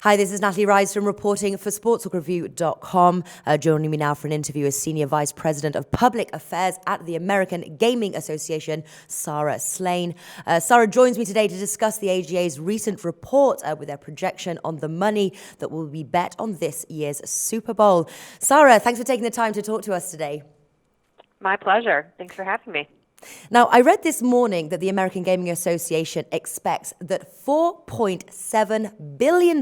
Hi, this is Natalie Rydstrom reporting for SportsbookReview.com. Joining me now for an interview is Senior Vice President of Public Affairs at the American Gaming Association, Sarah Slane. Sarah joins me today to discuss the AGA's recent report with their projection on the money that will be bet on this year's Super Bowl. Sarah, thanks for taking the time to talk to us today. My pleasure. Thanks for having me. Now, I read this morning that the American Gaming Association expects that $4.7 billion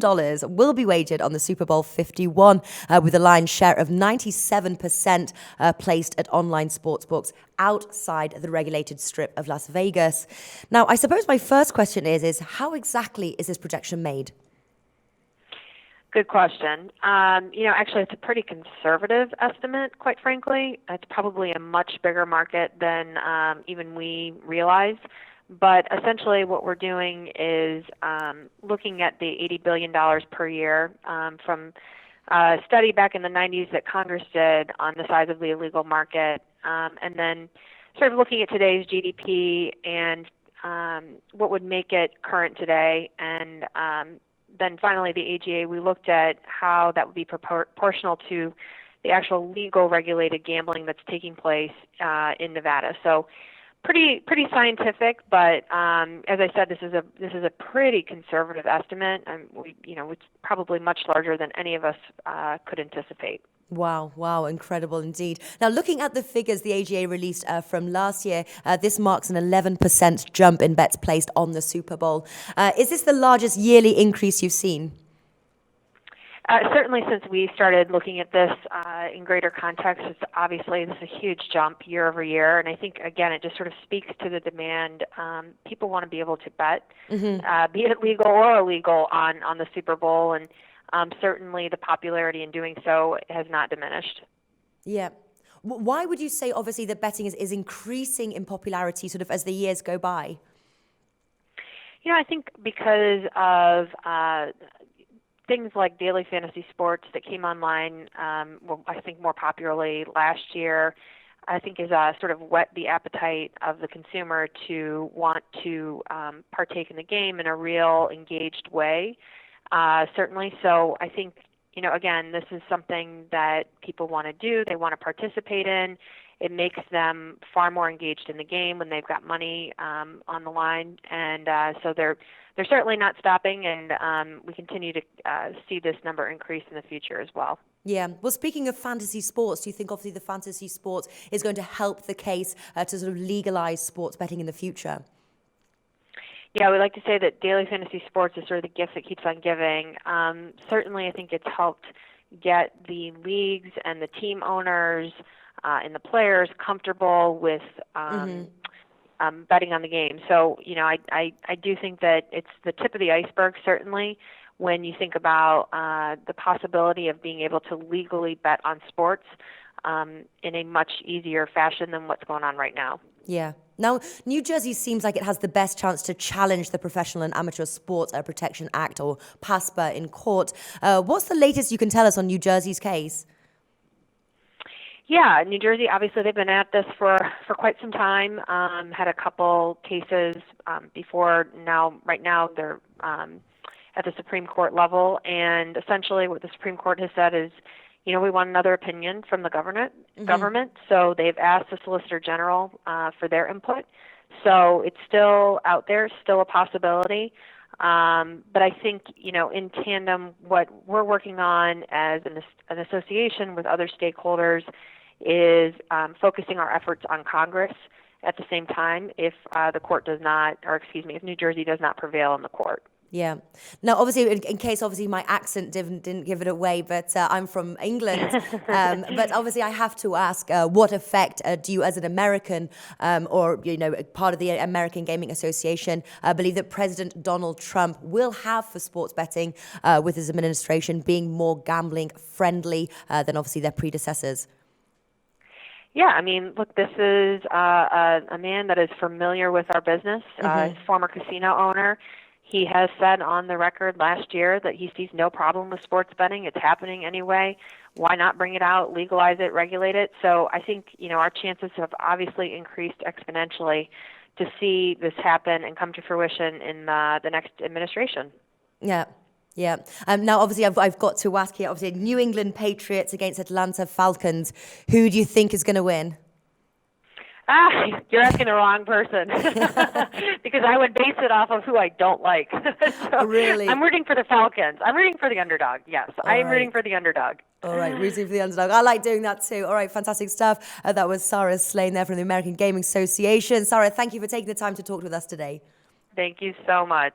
will be wagered on the Super Bowl 51, with a lion's share of 97% placed at online sportsbooks outside the regulated strip of Las Vegas. Now, I suppose my first question is how exactly is this projection made? Good question. Actually, it's a pretty conservative estimate, quite frankly. It's probably a much bigger market than even we realize. But essentially what we're doing is looking at the $80 billion per year from a study back in the 90s that Congress did on the size of the illegal market, and then sort of looking at today's GDP and what would make it current today, and then finally the AGA, we looked at how that would be proportional to the actual legal regulated gambling that's taking place in Nevada. So pretty scientific, but as I said, this is a pretty conservative estimate, and it's probably much larger than any of us could anticipate. Wow, incredible indeed. Now, looking at the figures the AGA released from last year, this marks an 11% jump in bets placed on the Super Bowl. Is this the largest yearly increase you've seen? Certainly since we started looking at this in greater context, this is a huge jump year over year. And I think, again, it just sort of speaks to the demand. People want to be able to bet, be it legal or illegal, on the Super Bowl. And certainly the popularity in doing so has not diminished. Yeah. Why would you say, obviously, that betting is increasing in popularity sort of as the years go by? I think because of things like daily fantasy sports that came online, I think more popularly last year, I think is sort of whet the appetite of the consumer to want to partake in the game in a real engaged way. Certainly. So I think, again, this is something that people want to do. They want to participate in. It makes them far more engaged in the game when they've got money on the line. And so they're certainly not stopping, and we continue to see this number increase in the future as well. Yeah. Well, speaking of fantasy sports, do you think obviously the fantasy sports is going to help the case to sort of legalize sports betting in the future? Yeah, we like to say that daily fantasy sports is sort of the gift that keeps on giving. Certainly, I think it's helped get the leagues and the team owners and the players comfortable with betting on the game. So, I do think that it's the tip of the iceberg, certainly, when you think about the possibility of being able to legally bet on sports in a much easier fashion than what's going on right now. Yeah. Now, New Jersey seems like it has the best chance to challenge the Professional and Amateur Sports Protection Act, or PASPA, in court. What's the latest you can tell us on New Jersey's case? Yeah, New Jersey, obviously they've been at this for quite some time, had a couple cases before. Right now they're at the Supreme Court level, and essentially what the Supreme Court has said is, we want another opinion from the government. So they've asked the Solicitor General for their input. So it's still out there, still a possibility. But I think, in tandem, what we're working on as an association with other stakeholders is focusing our efforts on Congress at the same time if if New Jersey does not prevail in the court. Yeah. Now, obviously, in case my accent didn't give it away, but I'm from England. But obviously, I have to ask, what effect do you, as an American or part of the American Gaming Association, believe that President Donald Trump will have for sports betting with his administration being more gambling friendly than obviously their predecessors? Yeah, I mean, look, this is a man that is familiar with our business, former casino owner. He has said on the record last year that he sees no problem with sports betting. It's happening anyway. Why not bring it out, legalize it, regulate it? So I think, our chances have obviously increased exponentially to see this happen and come to fruition in the next administration. Yeah. Yeah. Now, obviously, I've got to ask here, obviously, New England Patriots against Atlanta Falcons. Who do you think is going to win? You're asking the wrong person because I would base it off of who I don't like. So Really? I'm rooting for the Falcons. I'm rooting for the underdog. Yes, I am rooting right. for the underdog. All right, rooting for the underdog. I like doing that too. All right, fantastic stuff. That was Sarah Slane there from the American Gaming Association. Sarah, thank you for taking the time to talk with us today. Thank you so much.